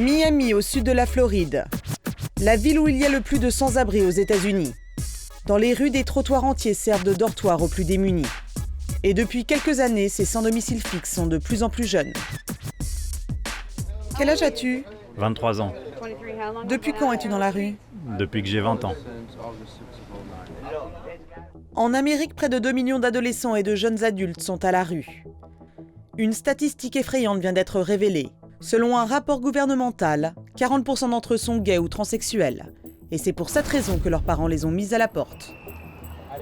Miami, au sud de la Floride. La ville où il y a le plus de sans-abri aux États-Unis. Dans les rues, des trottoirs entiers servent de dortoir aux plus démunis. Et depuis quelques années, ces sans-domicile fixe sont de plus en plus jeunes. Quel âge as-tu ? 23 ans, Depuis quand es-tu dans la rue ? depuis que j'ai 20 ans. En Amérique, près de 2 millions d'adolescents et de jeunes adultes sont à la rue. Une statistique effrayante vient d'être révélée. Selon un rapport gouvernemental, 40% d'entre eux sont gays ou transsexuels. Et c'est pour cette raison que leurs parents les ont mis à la porte.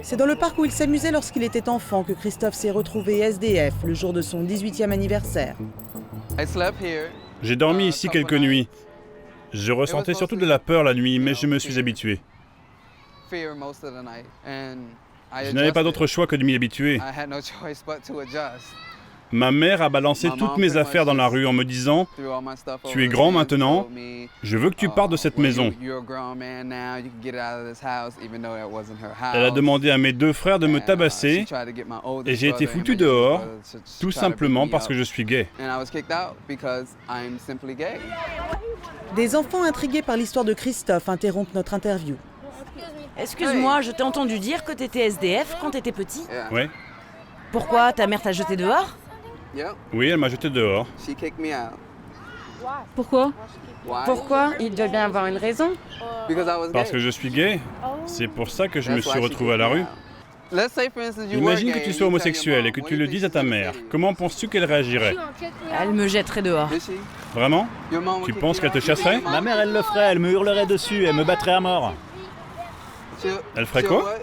C'est dans le parc où il s'amusait lorsqu'il était enfant que Christophe s'est retrouvé SDF le jour de son 18e anniversaire. J'ai dormi ici quelques nuits. Je ressentais surtout de la peur la nuit, mais je me suis habitué. Je n'avais pas d'autre choix que de m'y habituer. Ma mère a balancé toutes mes affaires dans la rue en me disant « Tu es grand maintenant, je veux que tu partes de cette maison. » Elle a demandé à mes 2 frères de me tabasser et j'ai été foutu dehors, tout simplement parce que je suis gay. Des enfants intrigués par l'histoire de Christophe interrompent notre interview. Excuse-moi, je t'ai entendu dire que t'étais SDF quand t'étais petit. Oui, Pourquoi ta mère t'a jeté dehors? oui, elle m'a jeté dehors. Pourquoi? Pourquoi? Il doit bien avoir une raison. Parce que je suis gay. C'est pour ça que je me suis retrouvé à la rue. Imagine que tu sois homosexuel et que tu le dises à ta mère. Comment penses-tu qu'elle réagirait? Elle me jetterait dehors. Vraiment? Tu penses qu'elle te chasserait? Ma mère, elle le ferait, elle me hurlerait dessus, elle me battrait à mort. Elle ferait quoi?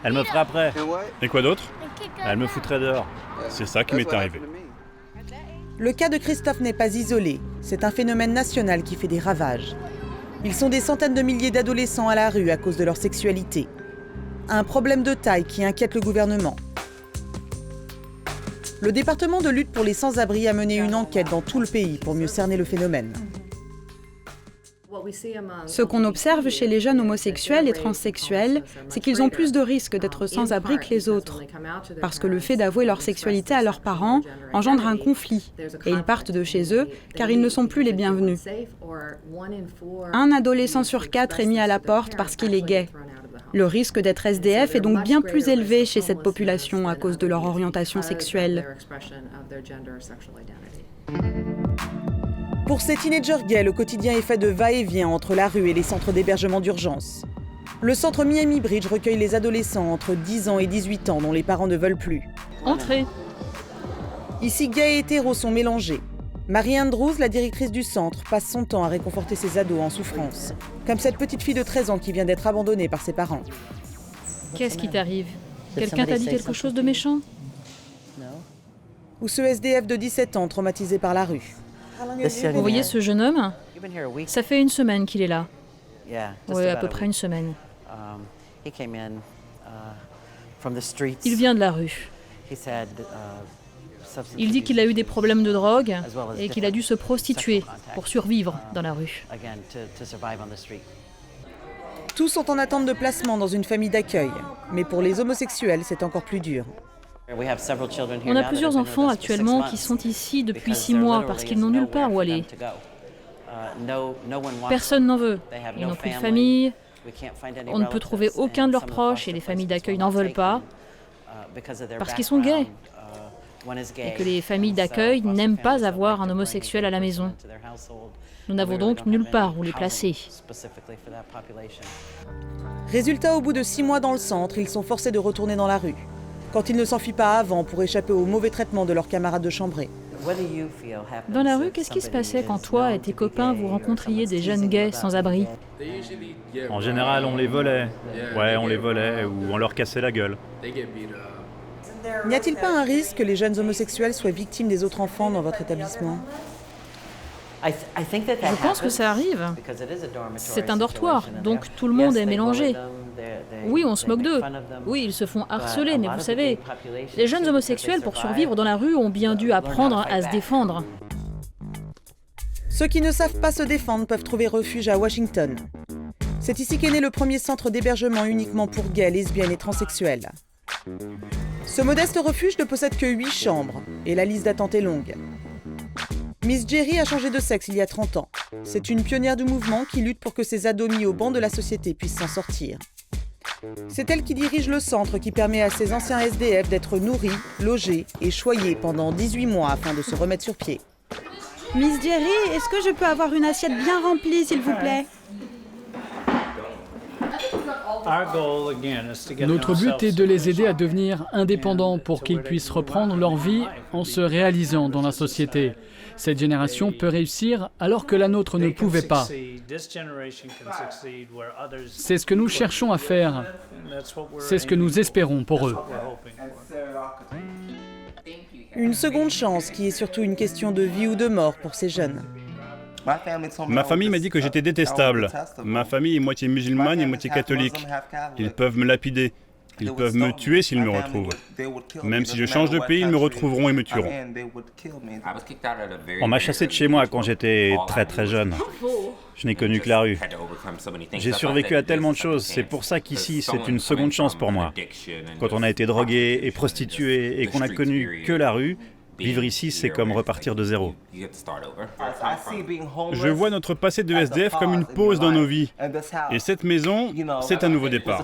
Elle me frapperait, Et quoi d'autre? elle me foutrait dehors. C'est ça qui m'est arrivé. Le cas de Christophe n'est pas isolé. C'est un phénomène national qui fait des ravages. Ils sont des centaines de milliers d'adolescents à la rue à cause de leur sexualité. Un problème de taille qui inquiète le gouvernement. Le département de lutte pour les sans-abri a mené une enquête dans tout le pays pour mieux cerner le phénomène. Ce qu'on observe chez les jeunes homosexuels et transsexuels, c'est qu'ils ont plus de risques d'être sans-abri que les autres, parce que le fait d'avouer leur sexualité à leurs parents engendre un conflit, et ils partent de chez eux car ils ne sont plus les bienvenus. Un adolescent sur 4 est mis à la porte parce qu'il est gay. Le risque d'être SDF est donc bien plus élevé chez cette population à cause de leur orientation sexuelle. Pour ces teenagers gays, le quotidien est fait de va-et-vient entre la rue et les centres d'hébergement d'urgence. Le centre Miami Bridge recueille les adolescents entre 10 ans et 18 ans dont les parents ne veulent plus. Entrez. Ici, gays et hétéros sont mélangés. Marie Andrews, la directrice du centre, passe son temps à réconforter ses ados en souffrance. Comme cette petite fille de 13 ans qui vient d'être abandonnée par ses parents. Qu'est-ce qui t'arrive? Quelqu'un t'a dit quelque chose de méchant? Ou ce SDF de 17 ans traumatisé par la rue. Vous voyez ce jeune homme? Ça fait 1 semaine qu'il est là. Oui, à peu près 1 semaine. Il vient de la rue. Il dit qu'il a eu des problèmes de drogue et qu'il a dû se prostituer pour survivre dans la rue. Tous sont en attente de placement dans une famille d'accueil. Mais pour les homosexuels, c'est encore plus dur. On a plusieurs enfants actuellement qui sont ici depuis 6 mois parce qu'ils n'ont nulle part où aller. Personne n'en veut. Ils n'ont plus de famille. On ne peut trouver aucun de leurs proches et les familles d'accueil n'en veulent pas parce qu'ils sont gays. Et que les familles d'accueil n'aiment pas avoir un homosexuel à la maison. Nous n'avons donc nulle part où les placer. Résultat, au bout de 6 mois dans le centre, ils sont forcés de retourner dans la rue. Quand ils ne s'enfuient pas avant pour échapper au mauvais traitement de leurs camarades de chambrée. Dans la rue, qu'est-ce qui se passait quand toi et tes copains vous rencontriez des jeunes gays sans abri? En général, on les volait. Ouais, on les volait ou on leur cassait la gueule. N'y a-t-il pas un risque que les jeunes homosexuels soient victimes des autres enfants dans votre établissement? Je pense que ça arrive. C'est un dortoir, donc tout le monde est mélangé. Oui, on se moque d'eux. Oui, ils se font harceler, mais vous savez, les jeunes homosexuels, pour survivre dans la rue, ont bien dû apprendre à se défendre. Ceux qui ne savent pas se défendre peuvent trouver refuge à Washington. C'est ici qu'est né le premier centre d'hébergement uniquement pour gays, lesbiennes et transsexuels. Ce modeste refuge ne possède que 8 chambres, et la liste d'attente est longue. Miss Jerry a changé de sexe il y a 30 ans. C'est une pionnière du mouvement qui lutte pour que ces ados mis au banc de la société puissent s'en sortir. C'est elle qui dirige le centre qui permet à ces anciens SDF d'être nourris, logés et choyés pendant 18 mois afin de se remettre sur pied. Miss Jerry, est-ce que je peux avoir une assiette bien remplie, s'il vous plaît? Notre but est de les aider à devenir indépendants pour qu'ils puissent reprendre leur vie en se réalisant dans la société. Cette génération peut réussir alors que la nôtre ne pouvait pas. C'est ce que nous cherchons à faire. C'est ce que nous espérons pour eux. Une seconde chance qui est surtout une question de vie ou de mort pour ces jeunes. Ma famille m'a dit que j'étais détestable. Ma famille est moitié musulmane et moitié catholique. Ils peuvent me lapider. Ils peuvent me tuer s'ils me retrouvent. Même si je change de pays, ils me retrouveront et me tueront. On m'a chassé de chez moi quand j'étais très jeune. Je n'ai connu que la rue. J'ai survécu à tellement de choses, c'est pour ça qu'ici c'est une seconde chance pour moi. Quand on a été drogué et prostitué et qu'on n'a connu que la rue, vivre ici c'est comme repartir de zéro. Je vois notre passé de SDF comme une pause dans nos vies. Et cette maison, c'est un nouveau départ.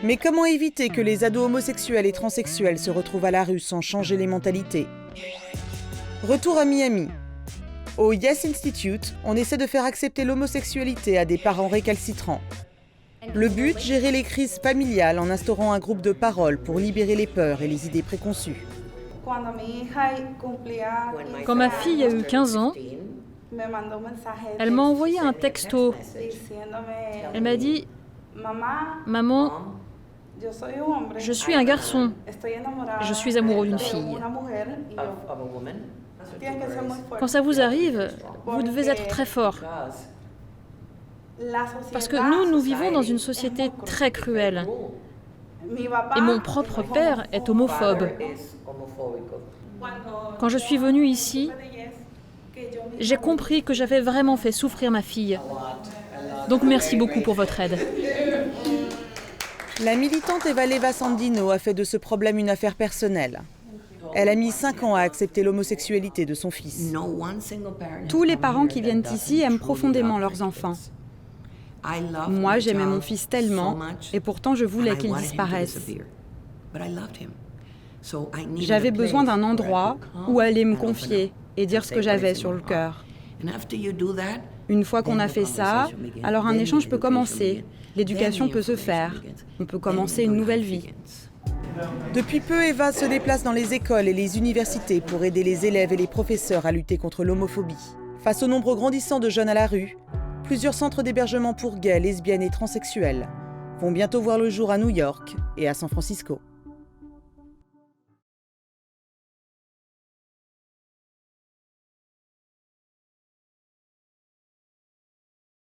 Mais comment éviter que les ados homosexuels et transsexuels se retrouvent à la rue sans changer les mentalités? Retour à Miami. Au Yes Institute, on essaie de faire accepter l'homosexualité à des parents récalcitrants. Le but, gérer les crises familiales en instaurant un groupe de parole pour libérer les peurs et les idées préconçues. Quand ma fille a eu 15 ans, elle m'a envoyé un texto. Elle m'a dit « Maman, je suis un garçon. Je suis amoureux d'une fille. Quand ça vous arrive, vous devez être très fort. Parce que nous vivons dans une société très cruelle. Et mon propre père est homophobe. Quand je suis venue ici, j'ai compris que j'avais vraiment fait souffrir ma fille. Donc merci beaucoup pour votre aide. La militante Evaleva Sandino a fait de ce problème une affaire personnelle. Elle a mis 5 ans à accepter l'homosexualité de son fils. Tous les parents qui viennent ici aiment profondément leurs enfants. Moi, j'aimais mon fils tellement, et pourtant je voulais qu'il disparaisse. J'avais besoin d'un endroit où aller me confier et dire ce que j'avais sur le cœur. Une fois qu'on a fait ça, alors un échange peut commencer. L'éducation peut se faire. On peut commencer une nouvelle vie. Depuis peu, Eva se déplace dans les écoles et les universités pour aider les élèves et les professeurs à lutter contre l'homophobie. Face au nombre grandissant de jeunes à la rue, plusieurs centres d'hébergement pour gays, lesbiennes et transsexuels vont bientôt voir le jour à New York et à San Francisco.